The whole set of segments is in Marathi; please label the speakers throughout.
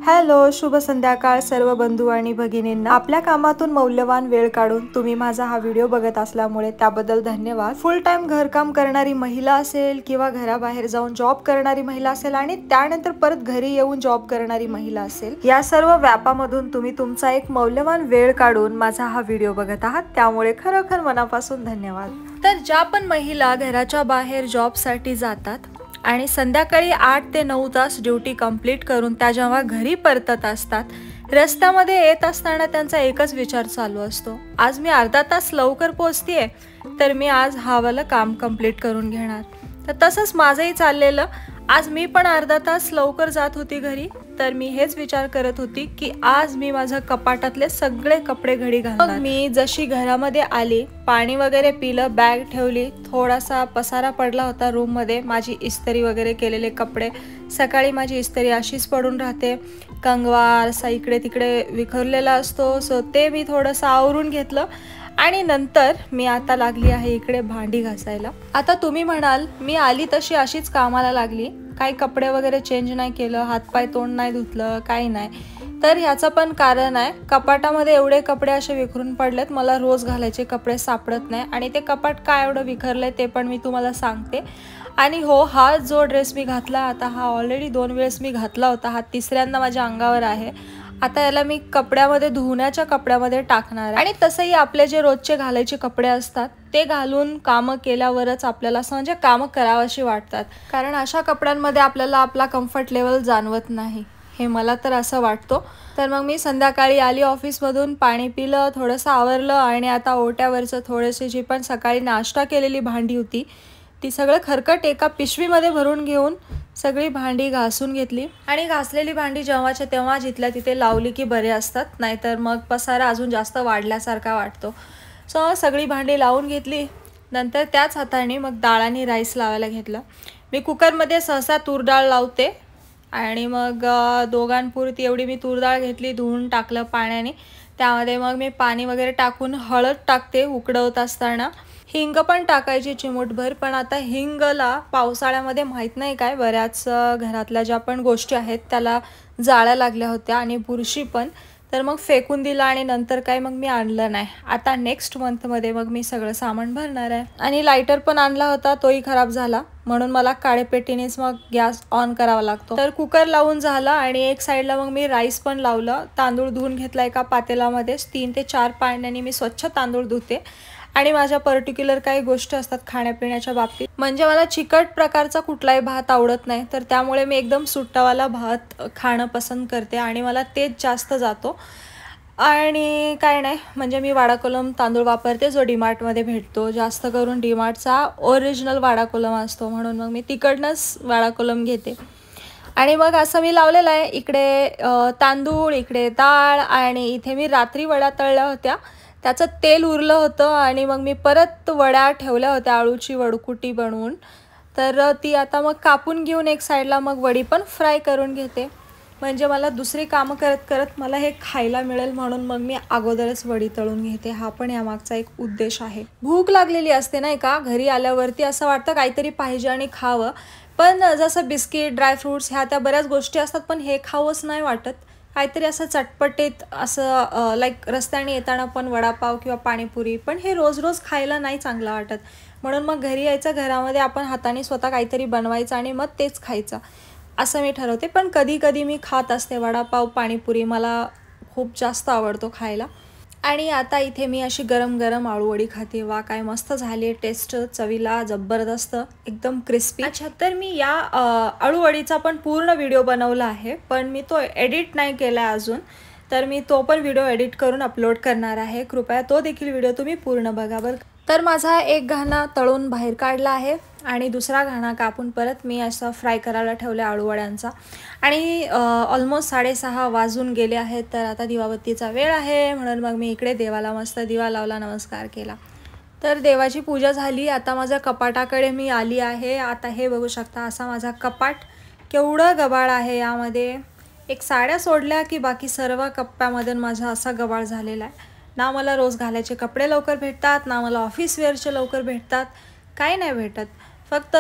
Speaker 1: हॅलो, शुभ संध्याकाळ सर्व बंधू आणि भगिनींना। आपल्या कामातून मौल्यवान वेळ काढून तुम्ही माझा हा व्हिडिओ बघत असल्यामुळे त्याबद्दल धन्यवाद। फुल टाइम घरकाम करणारी महिला असेल किंवा घराबाहेर जाऊन जॉब करणारी महिला असेल आणि त्यानंतर परत घरी येऊन जॉब करणारी महिला असेल, या सर्व व्यापामधून तुम्ही तुमचा एक मौल्यवान वेळ काढून माझा हा व्हिडिओ बघत आहात, त्यामुळे खरोखर मनापासून धन्यवाद। तर ज्या पण महिला घराच्या बाहेर जॉबसाठी जातात आणि संध्याकाळी 8 ते 9 तास ड्युटी कंप्लीट करून त्या जेव्हा घरी परतत असतात, रस्त्यामध्ये येत असताना त्यांचा एकच विचार चालू असतो, आज मी अर्धा तास लवकर पोहोचतेय तर मी आज हावाला काम कंप्लीट करून घेणार। तर तसंच माझंही चाललेलं, आज मी पण अर्धा तास लवकर जात होती घरी, तर मी हेच विचार करत होती की आज मी माझ्या कपाटातले सगळे कपडे घडी घालणार। मी जशी घरामध्ये आली, पाणी वगैरे पिलं, बॅग ठेवली, थोडासा पसारा पडला होता रूम मध्ये, माझी इस्त्री वगैरे केलेले कपडे, सकाळी माझी इस्त्री अशीच पडून राहते, कंगवा असा इकडे तिकडे विखरलेला असतो, सो ते मी थोडंसं आवरून घेतलं आणि नंतर मी आता लागली आहे इकडे भांडी घासायला। आता तुम्ही म्हणाल मी आली तशी अशीच कामाला लागली, काही कपडे वगैरे चेंज नाही केलं, हातपाय तोंड नाही धुतलं, काही नाही। तर ह्याचं पण कारण आहे, कपाटामध्ये एवढे कपडे असे विखरून पडलेत, मला रोज घालायचे कपडे सापडत नाही आणि ते कपाट काय एवढं विखरलंय ते पण मी तुम्हाला सांगते। आणि हो, हा जो ड्रेस मी घातला आता, हा ऑलरेडी 2 वेळेस मी घातला होता, हा तिसऱ्यांदा माझ्या अंगावर आहे। आता याला मी कपड्यामध्ये, धुण्याच्या कपड्यामध्ये टाकणार आहे। आणि तसंही आपले जे रोजचे घालायचे कपडे असतात ते घालून कामं केल्यावरच आपल्याला म्हणजे कामं करावीशी वाटतात, कारण अशा कपड्यांमध्ये आपल्याला आपला कम्फर्ट लेवल जाणवत नाही, हे मला तर असं वाटतं। तर मग मी संध्याकाळी आली ऑफिसमधून, पाणी पिलं, थोडंसं आवरलं आणि आता ओट्यावरचं थोडेसे जी पण सकाळी नाश्ता केलेली भांडी होती ती सगळं खरकट एका पिशवीमध्ये भरून घेऊन सगळी भांडी घासून घेतली। आणि घासलेली भांडी जेव्हाच्या तेव्हा जिथल्या तिथे लावली की बरे असतात, नाहीतर मग पसारा अजून जास्त वाढल्यासारखा वाटतो। सो सगळी भांडी लावून घेतली, नंतर त्याच हाताने मग डाळ आणि राईस लावायला घेतलं। मी कुकरमध्ये सहसा तूर डाळ लावते आणि मग दोघांपुरती एवढी मी तूर डाळ घेतली, धुवून टाकलं पाण्याने, त्यामध्ये मग मी पाणी वगैरे टाकून हळद टाकते उकडवत असताना, हिंग पण टाकायची चिमूटभर, पण आता हिंगला पावसाळ्यामध्ये माहीत नाही काय बऱ्याच घरातल्या ज्या पण गोष्टी आहेत त्याला जाळ्या लागल्या होत्या आणि बुरशी पण, तर मग फेकून दिला आणि नंतर काय मग मी आणलं नाही। आता नेक्स्ट मंथमध्ये मग मी सगळं सामान भरणार आहे। आणि लायटर पण आणला होता, तोही खराब झाला, म्हणून मला काळेपेटीनेच मग गॅस ऑन करावा लागतो। तर कुकर लावून झाला आणि एक साईडला मग मी राईस पण लावलं, तांदूळ धुवून घेतला एका पातेलामध्येच, 3 ते 4 पाण्याने मी स्वच्छ तांदूळ धुते। आणि माझ्या पर्टिक्युलर काही गोष्टी असतात खाण्यापिण्याच्या बाबतीत, म्हणजे मला चिकट प्रकारचा कुठलाही भात आवडत नाही, तर त्यामुळे मी एकदम सुट्टावाला भात खाणं पसंत करते आणि मला तेच जास्त जातो। आणि काय नाही, म्हणजे मी वाडा कोलम तांदूळ वापरते जो डीमार्टमध्ये भेटतो, जास्त करून डीमार्टचा ओरिजिनल वाडा कोलम असतो, म्हणून मग मी तिकडनंच वाडा कोलम घेते। आणि मग असं मी लावलेलं आहे, इकडे तांदूळ, इकडे डाळ, आणि इथे मी रात्री वड्या तळल्या होत्या, त्याचं तेल उरलं होतं आणि मग मी परत वड्या ठेवल्या होत्या आळूची वडकुटी बनवून, तर ती आता मग कापून घेऊन एक साईडला मग वडी पण फ्राय करून घेते, म्हणजे मला दुसरी कामं करत करत मला हे खायला मिळेल, म्हणून मग मी अगोदरच वडी तळून घेते, हा पण यामागचा एक उद्देश आहे। भूक लागलेली असते नाही का, घरी आल्यावरती असं वाटतं काहीतरी पाहिजे आणि खावं, पण जसं बिस्किट, ड्रायफ्रूट्स ह्या त्या बऱ्याच गोष्टी असतात, पण हे खावंच नाही वाटत, काहीतरी असं चटपटीत असं लाईक रस्त्याने येताना पण वडापाव किंवा पाणीपुरी, पण हे रोज रोज खायला नाही चांगलं वाटत, म्हणून मग घरी यायचं, घरामध्ये आपण हाताने स्वतः काहीतरी बनवायचं आणि मग तेच खायचं असं मी ठरवते। पण कधी कधी मी खात असते वडापाव, पाणीपुरी मला खूप जास्त आवडतो खायला। आणि आता इथे मी अशी गरम गरम आळूवडी खाते, वा काय मस्त झाली, टेस्ट चवीला जबरदस्त, एकदम क्रिस्पी। अच्छा, तर मी या आळूवडीचा पण पूर्ण व्हिडिओ बनवला आहे, पण मी तो एडिट नाही केला आहे अजून, तर मी तो पण व्हिडिओ एडिट करून अपलोड करणार आहे, कृपया तो देखील व्हिडिओ तुम्ही पूर्ण बघा बरं। तर माझा एक घाणा तळून बाहेर काढला आहे आणि दुसरा घाणा कापून परत मी असं फ्राय करायला ठेवला आळूवड्यांचा। आणि ऑलमोस्ट 6:30 वाजून गेले आहेत, तर आता दिवाबत्तीचा वेळ आहे, म्हणून मग मी इकडे देवाला मस्त दिवा लावला, नमस्कार केला, तर देवाची पूजा झाली। आता माझ्या कपाटाकडे मी आली आहे। आता हे बघू शकता, असा माझा कपाट केवढं गबाळ आहे, यामध्ये एक साड्या सोडल्या की बाकी सर्व कप्प्यामध्ये माझा असा गबाळ झालेला आहे, ना मला रोज घालायचे कपडे लवकर भेटतात, ना मला ऑफिस वेअरचे लवकर भेटतात, काही नाही भेटत। फक्त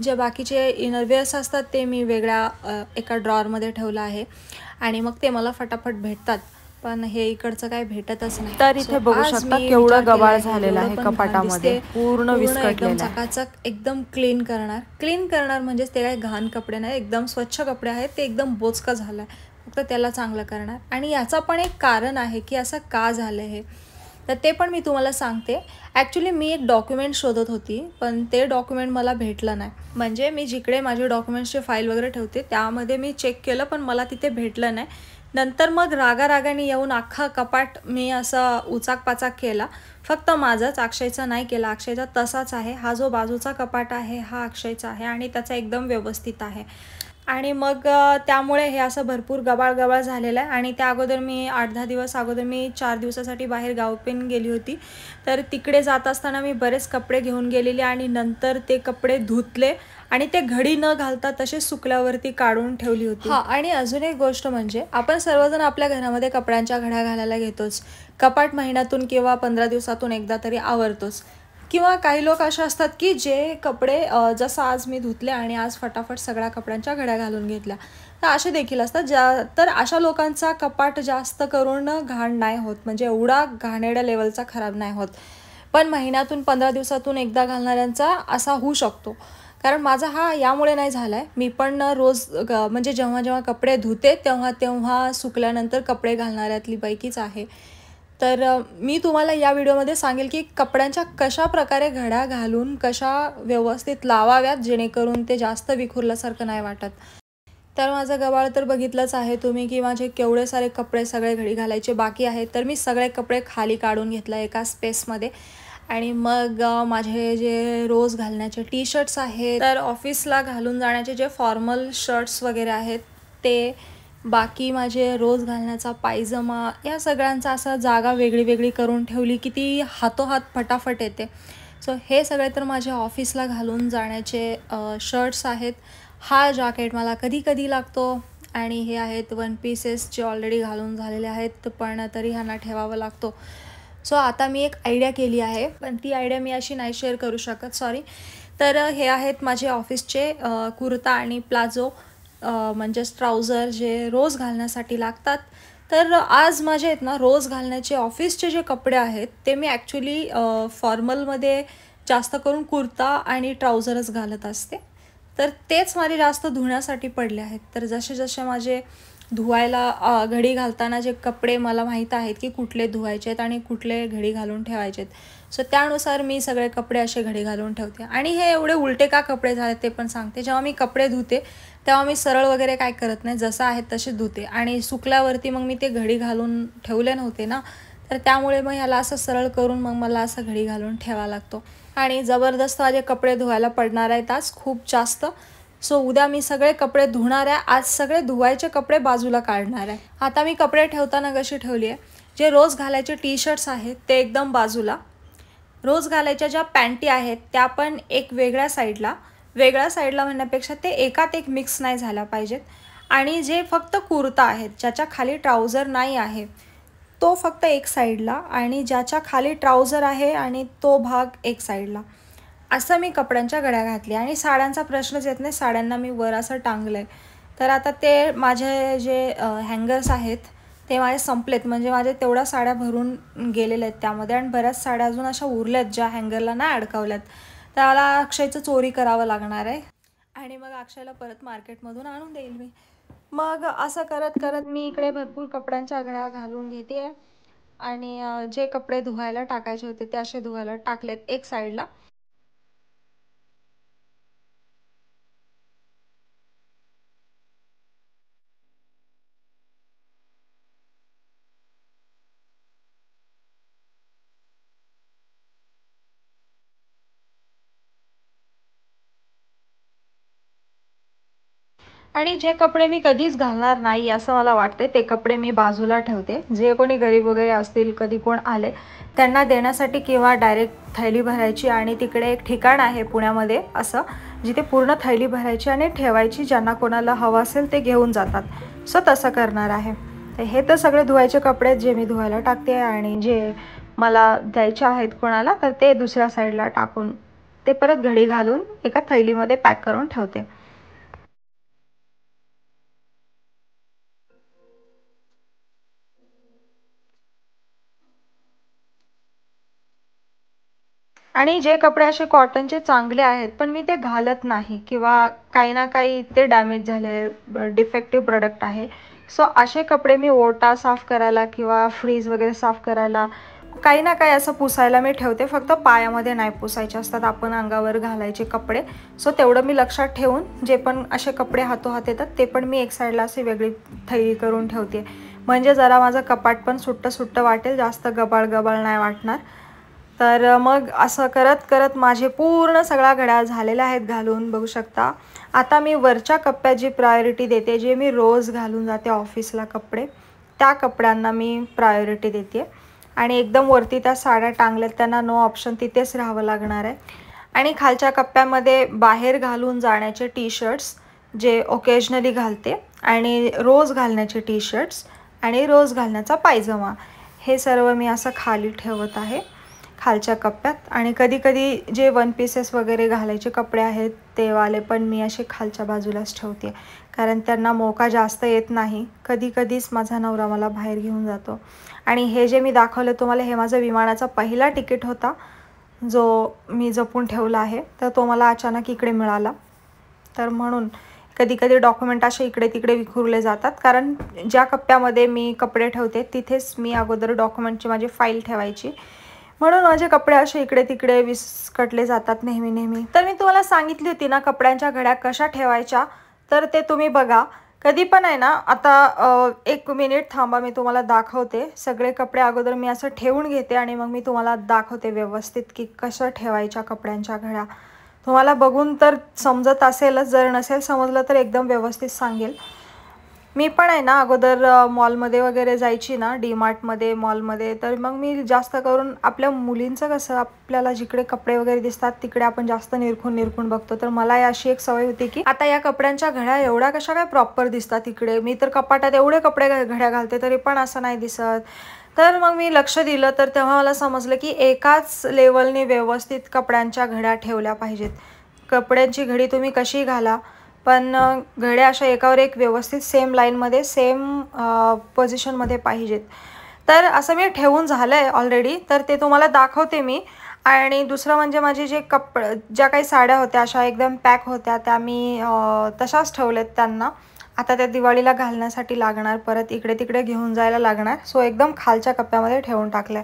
Speaker 1: जे बाकीचे इनरवेअर्स असतात ते मी वेगळ्या एका ड्रॉवरमध्ये ठेवलं आहे आणि मग ते मला फटाफट भेटतात, पण हे इकडचं काही भेटतच नाही.
Speaker 2: तर इथे बघू शकता केवढं गबाळ झालेलं आहे कपाटामध्ये, पूर्ण
Speaker 1: एकदम
Speaker 2: विस्कटलेलं आहे.
Speaker 1: चकाचक एकदम क्लीन करणार म्हणजेच ते काही घाण कपडे नाही, एकदम स्वच्छ कपडे आहेत, ते एकदम बोचकं झालं आहे, फक्त त्याला चांगलं करणार. आणि याचं पण एक कारण आहे की असं का झालं हे, तर ते पण मी तुम्हाला सांगते. ॲक्च्युली मी एक डॉक्युमेंट शोधत होती, पण ते डॉक्युमेंट मला भेटलं नाही. म्हणजे मी जिकडे माझे डॉक्युमेंट्सचे फाईल वगैरे ठेवते त्यामध्ये मी चेक केलं, पण मला तिथे भेटलं नाही. नंतर मग रागारागाने येऊन अख्खा कपाट मी असं उचाकपाचाक केला. फक्त माझाच, अक्षयचा नाही केला. अक्षयचा तसाच आहे. हा जो बाजूचा कपाट आहे हा अक्षयचा आहे आणि त्याचा एकदम व्यवस्थित आहे. आणि मग त्यामुळे हे असं भरपूर गबाळ झालेलं आहे. आणि त्या अगोदर मी 8-10 दिवस अगोदर मी 4 दिवसासाठी बाहेर गावपेन गेली होती, तर तिकडे जात असताना मी बरेच कपडे घेऊन गेलेले आणि नंतर ते कपडे धुतले आणि ते घडी न घालता तसेच सुकल्यावरती काढून ठेवली होती. हां, आणि अजून एक गोष्ट म्हणजे आपण सर्वजण आपल्या घरामध्ये कपड्यांच्या घड्या घालायला घेतोच. कपाट महिन्यातून किंवा 15 दिवसातून एकदा तरी आवरतोच. किंवा काही लोक असे असतात की जे कपडे जसं आज मी धुतले आणि आज फटाफट सगळ्या कपड्यांच्या घड्या घालून घेतल्या, तर असे देखील असतात. तर अशा लोकांचा कपाट जास्त करून घाण नाही होत, म्हणजे एवढा घाणेरड्या लेवलचा खराब नाही होत. पण महिन्यातून 15 दिवसातून एकदा घालणाऱ्यांचा असा होऊ शकतो. कारण माझा हा यामुळे नाही झाला आहे. मी पण रोज म्हणजे जेव्हा कपडे धुते तेव्हा सुकल्यानंतर कपडे घालणाऱ्यातली पैकीच आहे. तर मी तुम्हाला या व्हिडिओमध्ये सांगेल की कपड्यांच्या कशा प्रकारे घड्या घालून कशा व्यवस्थित लावाव्यात, जेणेकरून ते जास्त विखुरल्यासारखं नाही वाटत. तर माझं गबाळ तर बघितलंच आहे तुम्ही की माझे केवढे सारे कपडे सगळे घडी घालायचे बाकी आहेत. तर मी सगळे कपडे खाली काढून घेतलं एका स्पेसमध्ये. आणि मग माझे जे रोज घालण्याचे टी शर्ट्स आहेत, तर ऑफिसला घालून जाण्याचे जे फॉर्मल शर्ट्स वगैरे आहेत ते, बाकी माझे रोज घालण्याचा पायजमा, या सगळ्यांचा असं जागा वेगळी करून ठेवली की ती हातोहात फटाफट येते. सो हे सगळे तर माझे ऑफिसला घालून जाण्याचे शर्ट्स आहेत. हा जॅकेट मला कधी लागतो आणि हे आहेत वन पीसेस जे ऑलरेडी घालून झालेले आहेत, पण तरी ह्यांना ठेवावं लागतो. सो आता मी एक आयडिया केली आहे, पण ती आयडिया मी अशी नाही शेअर करू शकत, सॉरी. तर हे आहेत माझे ऑफिसचे कुर्ता आणि प्लाझो, म्हणजेच ट्राउझर जे रोज घालण्यासाठी लागतात. तर आज माझे आहेत ना रोज घालण्याचे ऑफिसचे जे कपडे आहेत ते मी ॲक्च्युली फॉर्मलमध्ये जास्त करून कुर्ता आणि ट्राउझरच घालत असते. तर तेच माझे जास्त धुण्यासाठी पडले आहेत. तर जसे माझे धुवायला घडी घालताना जे कपडे मला माहीत आहेत की कुठले धुवायचे आहेत आणि कुठले घडी घालून ठेवायचे आहेत, सो त्यानुसार मी सगळे कपडे असे घडी घालून ठेवते. आणि हे एवढे उलटे का कपडे झाले ते पण सांगते. जेव्हा मी कपडे धुते तेव्हा मी सरळ वगैरे काय करत नाही, जसं आहेत तसे धुते. आणि सुकल्यावरती मग मी ते घडी घालून ठेवले नव्हते ना, तर त्यामुळे मग ह्याला असं सरळ करून मग मला असं घडी घालून ठेवावा लागतो. आणि जबरदस्त माझे कपडे धुवायला पडणार आहेत आज खूप जास्त. सो उद्या मी सगळे कपडे धुणार आहे. आज सगळे धुवायचे कपडे बाजूला काढणार आहे. आता मी कपडे ठेवताना कशी ठेवली आहे, जे रोज घालायचे टी शर्ट्स आहेत ते एकदम बाजूला, रोज घालायच्या ज्या पॅन्टी आहेत त्या पण एक वेगळ्या साईडला म्हणण्यापेक्षा ते एकात एक मिक्स नाही झाल्या पाहिजेत. आणि जे फक्त कुर्ता आहेत ज्याच्या खाली ट्राउझर नाही आहे तो फक्त एक साईडला, आणि ज्याच्या खाली ट्राउझर आहे आणि तो भाग एक साईडला, असं मी कपड्यांच्या घड्या घातल्या. आणि साड्यांचा प्रश्नच येत नाही, साड्यांना मी वर असं टांगलं आहे. तर आता ते माझे जे हँगर्स आहेत ते माझे संपलेत, म्हणजे माझे तेवढ्या साड्या भरून गेलेल्या आहेत त्यामध्ये. आणि बऱ्याच साड्या अजून अशा उरल्यात ज्या हँगरला नाही अडकवल्यात. त्याला अक्षयचं चोरी करावं लागणार आहे आणि मग अक्षयला परत मार्केटमधून आणून देईल मी. मग असं करत मी इकडे भरपूर कपड्यांच्या घड्या घालून घेते. आणि जे कपडे धुवायला टाकायचे होते ते असे धुवायला टाकलेत एक साईडला. आणि जे कपडे मी कधीच घालणार नाही असं मला वाटते ते कपडे मी बाजूला ठेवते. जे कोणी गरीब वगैरे असतील, कधी कोण आले त्यांना देण्यासाठी, किंवा डायरेक्ट थैली भरायची. आणि तिकडे एक ठिकाण आहे पुण्यामध्ये असं, जिथे पूर्ण थैली भरायची आणि ठेवायची, ज्यांना कोणाला हवं असेल ते घेऊन जातात. सो तसं करणार आहे. तर हे तर सगळे धुवायचे कपडे जे मी धुवायला टाकते, आणि जे मला द्यायचे आहेत कोणाला तर ते दुसऱ्या साईडला टाकून ते परत घडी घालून एका थैलीमध्ये पॅक करून ठेवते. आणि जे कपडे असे कॉटनचे चांगले आहेत पण मी ते घालत नाही किंवा काही ना काही ते डॅमेज झाले, डिफेक्टिव्ह प्रोडक्ट आहे, सो असे कपडे मी ओटा साफ करायला किंवा फ्रीज वगैरे साफ करायला काही ना काही असं पुसायला मी ठेवते. फक्त पायामध्ये नाही पुसायचे असतात, आपण अंगावर घालायचे कपडे. सो तेवढं मी लक्षात ठेवून जे पण असे कपडे हातोहात येतात ते पण मी एक साईडला असे वेगळी थैली करून ठेवते, म्हणजे जरा माझं कपाट पण सुट्टं सुट्टं वाटेल, जास्त गबाळ गबाळ नाही वाटणार. तर मग असं करत करत माझे पूर्ण सगळ्या घड्या झालेल्या आहेत घालून, बघू शकता. आता मी वरच्या कप्प्यात जी प्रायोरिटी देते, जे मी रोज घालून जाते ऑफिसला कपडे, त्या कपड्यांना मी प्रायोरिटी देते. आणि एकदम वरती त्या साड्या टांगल्यात त्यांना नो ऑप्शन, तिथेच राहावं लागणार आहे. आणि खालच्या कप्प्यामध्ये बाहेर घालून जाण्याचे टी शर्ट्स जे ओकेजनली घालते, आणि रोज घालण्याचे टी शर्ट्स आणि रोज घालण्याचा पायजमा, हे सर्व मी असं खाली ठेवत आहे खालच्या कप्प्यात. आणि कधी कधी जे वन पीसेस वगैरे घालायचे कपडे आहेत ते वाले पण मी असे खालच्या बाजूलाच ठेवते, कारण त्यांना मोका जास्त येत नाही. कधी कधीच माझा नवरा मला बाहेर घेऊन जातो. आणि हे जे मी दाखवलं तुम्हाला, हे माझा विमानाचा पहिला तिकीट होता जो मी जपून ठेवला आहे. तर तो मला अचानक इकडे मिळाला, तर म्हणून कधी कधी डॉक्युमेंट असे इकडे तिकडे विखुरले जातात, कारण ज्या कप्प्यामध्ये मी कपडे ठेवते तिथेच मी अगोदर डॉक्युमेंटची माझी फाईल ठेवायची, म्हणून माझे कपडे असे इकडे तिकडे विस्कटले जातात नेहमी. तर मी तुम्हाला सांगितली होती ना कपड्यांच्या घड्या कशा ठेवायच्या, तर ते तुम्ही बघा कधी पण आहे ना. आता 1 मिनिट थांबा, मी तुम्हाला दाखवते. सगळे कपडे अगोदर मी असं ठेवून घेते आणि मग मी तुम्हाला दाखवते व्यवस्थित की कसं ठेवायच्या कपड्यांच्या घड्या. तुम्हाला बघून तर समजत असेलच, जर नसेल समजलं तर एकदम व्यवस्थित सांगेल. मी पण आहे ना अगोदर मॉलमध्ये वगैरे जायची ना, डीमार्टमध्ये, मॉलमध्ये, तर मग मी जास्त करून आपल्या मुलींचं कसं आपल्याला जिकडे कपडे वगैरे दिसतात तिकडे आपण जास्त निरखून बघतो. तर मला अशी एक सवय होती की आता या कपड्यांच्या घड्या एवढ्या कशा काय प्रॉपर दिसतात इकडे, मी तर कपाटात एवढे कपडे घड्या घालते तरी पण असं नाही दिसत. तर मग मी लक्ष दिलं, तर तेव्हा मला समजलं की एकाच लेवलने व्यवस्थित कपड्यांच्या घड्या ठेवल्या पाहिजेत. कपड्यांची घडी तुम्ही कशी घाला, पण घड्या अशा एकावर एक व्यवस्थित सेम लाईनमध्ये सेम पोझिशनमध्ये पाहिजेत. तर असं मी ठेवून झालं आहे ऑलरेडी, तर ते तुम्हाला दाखवते मी. आणि दुसरं म्हणजे माझे जे ज्या काही साड्या होत्या अशा एकदम पॅक होत्या, त्या मी तशाच ठेवल्यात. त्यांना आता त्या दिवाळीला घालण्यासाठी लागणार, परत इकडे तिकडे घेऊन जायला लागणार, सो एकदम खालच्या कप्प्यामध्ये ठेवून टाकल्या.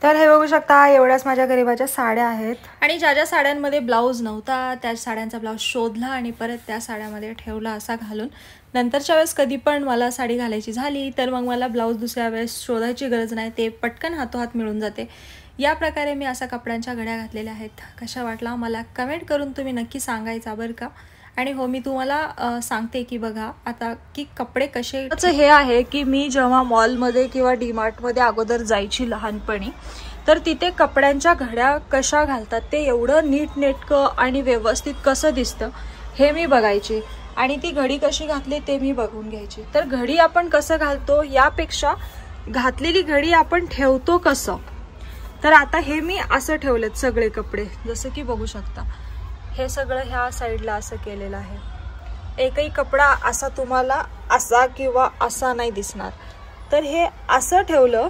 Speaker 1: तर हे बघू शकता, एवढ्याच माझ्या गरिबाच्या साड्या आहेत. आणि ज्या ज्या साड्यांमध्ये ब्लाऊज नव्हता त्या साड्यांचा ब्लाऊज शोधला आणि परत त्या साड्यामध्ये ठेवला असा घालून. नंतरच्या वेळेस कधी पण मला साडी घालायची झाली तर मग मला ब्लाऊज दुसऱ्या वेळेस शोधायची गरज नाही, ते पटकन हातोहात मिळून जाते. या प्रकारे मी असा कपड्यांच्या घड्या घातलेल्या आहेत. कशा वाटला मला कमेंट करून तुम्ही नक्की सांगायचा बरं का. आणि हो, मी तुम्हाला सांगते की बघा आता की कपडे कसे. हे आहे की मी जेव्हा मॉलमध्ये किंवा डीमार्टमध्ये अगोदर जायची लहानपणी, तर तिथे कपड्यांच्या घड्या कशा घालतात ते एवढं नीटनेटकं आणि व्यवस्थित कसं दिसतं हे मी बघायची, आणि ती घडी कशी घातली ते मी बघून घ्यायची. तर घडी आपण कसं घालतो यापेक्षा घातलेली घडी आपण ठेवतो कसं, तर आता हे मी असं ठेवलेत सगळे कपडे, जसं की बघू शकता. हे सगळं ह्या साईडला असं केलेलं आहे. एकही कपडा असा तुम्हाला असा किंवा असा नाही दिसणार. तर हे असं ठेवलं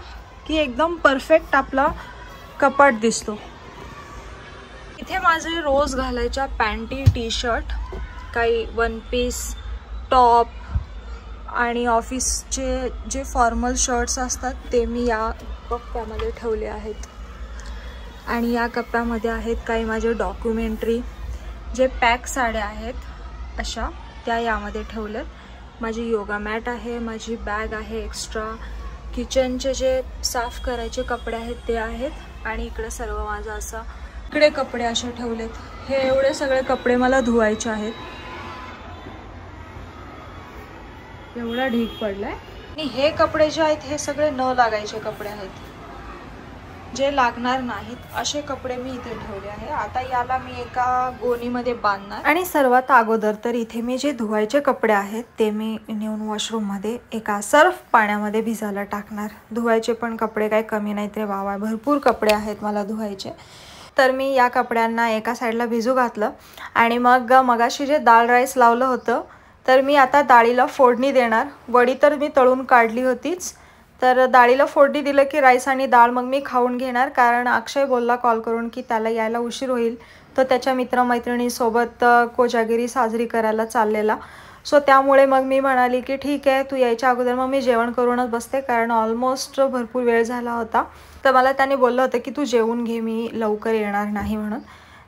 Speaker 1: की एकदम परफेक्ट आपला कपाट दिसतो. इथे माझे रोज घालायच्या पॅन्टी, टी शर्ट, काही वन पीस, टॉप आणि ऑफिसचे जे फॉर्मल शर्ट्स असतात ते मी या कप्प्यामध्ये ठेवले आहेत. आणि या कप्प्यामध्ये आहेत काही माझे डॉक्युमेंटरी जे पॅक साड्या आहेत अशा, त्या यामध्ये ठेवल्यात. माझी योगा मॅट आहे, माझी बॅग आहे एक्स्ट्रा, किचनचे जे साफ करायचे कपडे आहेत ते आहेत. आणि इकडे सर्व माझं असं इकडे कपडे असे ठेवलेत. हे एवढे सगळे कपडे मला धुवायचे आहेत. एवढा ढीग पडलाय. आणि हे कपडे जे आहेत हे सगळे न लागायचे कपडे आहेत, जे लागणार नाहीत असे कपडे मी इथे ठेवले आहे. आता याला मी एका गोणीमध्ये बांधणार. आणि सर्वात अगोदर तर इथे मी जे धुवायचे कपडे आहेत ते मी नेऊन वॉशरूममध्ये एका सर्फ पाण्यामध्ये भिजायला टाकणार. धुवायचे पण कपडे काही कमी नाहीत रे बाबा, भरपूर कपडे आहेत मला धुवायचे. तर मी या कपड्यांना एका साईडला भिजू घातलं आणि मग मगाशी जे डाळ राईस लावलं होतं तर मी आता डाळीला फोडणी देणार. वडी तर मी तळून काढली होतीच, तर डाळीला फोडणी दिलं की राईस आणि डाळ मग मी खाऊन घेणार. कारण अक्षय बोलला कॉल करून की त्याला यायला उशीर होईल, तो त्याच्या मित्रमैत्रिणीसोबत कोजागिरी साजरी करायला चाललेला. सो त्यामुळे मग मी म्हणाली की ठीक आहे, तू यायच्या अगोदर मग मी जेवण करूनच बसते, कारण ऑलमोस्ट भरपूर वेळ झाला होता. तर मला त्याने बोललं होतं की तू जेवून घे, मी लवकर येणार नाही म्हणून.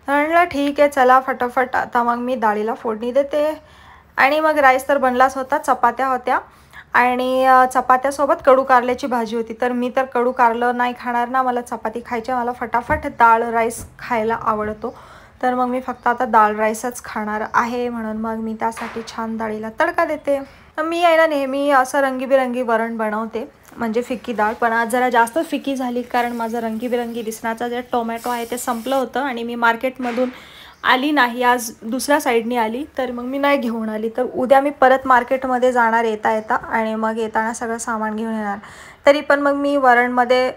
Speaker 1: म्हटलं ठीक आहे, चला फटाफट आता मग मी डाळीला फोडणी देते. आणि मग राईस तर बनलाच होता, चपात्या होत्या आणि चपात्यासोबत कडू कारल्याची भाजी होती. तर मी तर कडू कारलं नाही खाणार ना, मला चपाती खायची, मला फटाफट डाळ राईस खायला आवडतो. तर मग मी फक्त आता डाळ राईसच खाणार आहे, म्हणून मग मी त्यासाठी छान डाळीला तडका देते. मी आहे ना नेहमी असं रंगीबिरंगी वरण बनवते, म्हणजे फिक्की डाळ, पण आज जरा जास्त फिक्की झाली कारण माझं रंगीबिरंगी दिसण्याचं जे टोमॅटो आहे ते संपलं होतं आणि मी मार्केटमधून आली नाही, आज दुसऱ्या साईडनी आली, तर मग मी नाही घेऊन आली. तर उद्या मी परत मार्केटमध्ये जाणार येता येता आणि मग येताना सगळं सामान घेऊन येणार. तरी पण मग मी वरणमध्ये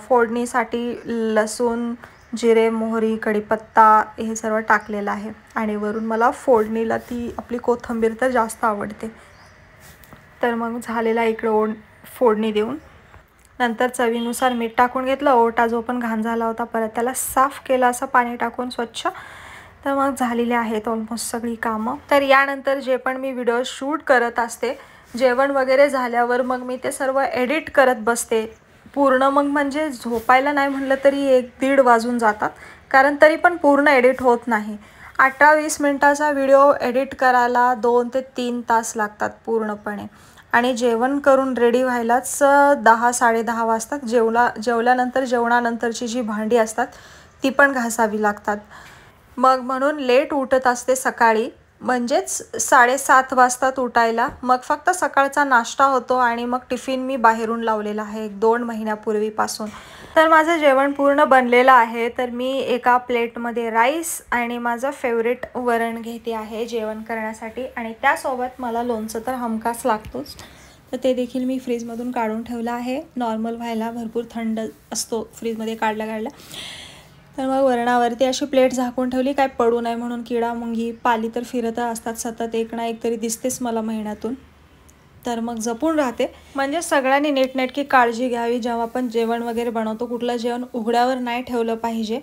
Speaker 1: फोडणीसाठी लसूण, जिरे, मोहरी, कढीपत्ता हे सर्व टाकलेलं आहे आणि वरून मला फोडणीला ती आपली कोथिंबीर तर जास्त आवडते. तर मग झालेला इकडं फोडणी देऊन नंतर चवीनुसार मीठ टाकून घेतलं. ओटा जो पण घाण झाला होता परत त्याला साफ केलं असं पाणी टाकून स्वच्छ. तर मग झालेले आहेत ऑलमोस्ट सगळी कामं. तर यानंतर जे पण मी व्हिडिओ शूट करत असते, जेवण वगैरे झाल्यावर मग मी ते सर्व एडिट करत बसते पूर्ण. मग म्हणजे झोपायला नाही म्हटलं तरी 1-1.5 वाजून जातात, कारण तरी पण पूर्ण एडिट होत नाही. 18-20 मिनटाचा व्हिडिओ एडिट करायला 2 ते 3 तास लागतात पूर्णपणे. आणि जेवण करून रेडी व्हायलाच 10-10:30 वाजतात. जेवल्यानंतर जेवणानंतरची जी भांडी असतात ती पण घासावी लागतात. मग म्हणून लेट उठत असते सकाळी, म्हणजेच 7:30 वाजतात उठायला. मग फक्त सकाळचा नाश्ता होतो आणि मग टिफिन मी बाहेरून लावलेला आहे 1-2 महिन्यापूर्वीपासून. तर माझं जेवण पूर्ण बनलेलं आहे. तर मी एका प्लेटमध्ये राईस आणि माझं फेवरेट वरण घेते आहे जेवण करण्यासाठी, आणि त्यासोबत मला लोणचं तर हमखास लागतोच. तर ते देखील मी फ्रीजमधून काढून ठेवलं आहे, नॉर्मल व्हायला. भरपूर थंड असतो फ्रीजमध्ये काढला. तर मग वरणावरती अशी प्लेट झाकून ठेवली, काय पडू नये म्हणून. किडा मुंगी पाली तर फिरत असतात सतत, एक ना एक तरी दिसतेच मला महिन्यातून. तर मग जपून राहते. म्हणजे सगळ्यांनी नीटनेटकी काळजी घ्यावी जेव्हा आपण जेवण वगैरे बनवतो. कुठलं जेवण उघड्यावर नाही ठेवलं पाहिजे.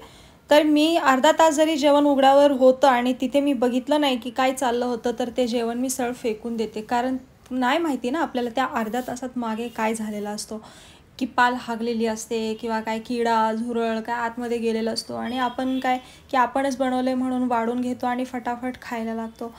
Speaker 1: तर मी अर्धा तास जरी जेवण उघड्यावर होतं आणि तिथे मी बघितलं नाही की काय चाललं होतं, तर ते जेवण मी सरळ फेकून देते. कारण नाही माहिती ना आपल्याला त्या अर्ध्या तासात मागे काय झालेला असतो, की पाल हागलेली असते किंवा काय किडा झुरळ काय आतमध्ये गेलेला असतो, आणि आपण काय की आपणच बनवले म्हणून वाढून घेतो आणि फटाफट खायला लागतो.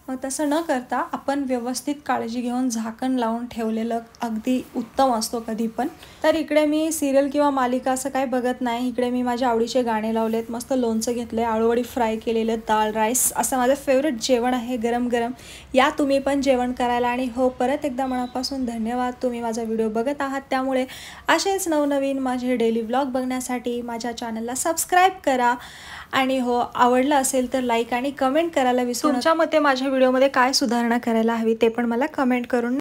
Speaker 1: मग तसं न करता आपण व्यवस्थित काळजी घेऊन झाकण लावून ठेवलेलं अगदी उत्तम असतो कधी पण. तर इकडे मी सिरियल किंवा मालिका असं काय बघत नाही. इकडे मी माझ्या आवडीचे गाणे लावलेत, मस्त लोणचं घेतलं आहे, आळूवडी फ्राय केलेलं, डाळ राईस असं माझं फेवरेट जेवण आहे गरम गरम. या तुम्ही पण जेवण करायला. आणि हो, परत एकदा मनापासून धन्यवाद, तुम्ही माझा व्हिडिओ बघत आहात. त्यामुळे असेच नवनवीन माझे डेली व्लॉग बघण्यासाठी माझ्या चॅनलला सबस्क्राईब करा. आणि हो, आवडलं असेल तर लाईक आणि कमेंट करायला विसरू नका. तुमच्या मते माझ्या व्हिडिओमध्ये काय सुधारणा करायला हवी ते पण मला कमेंट करून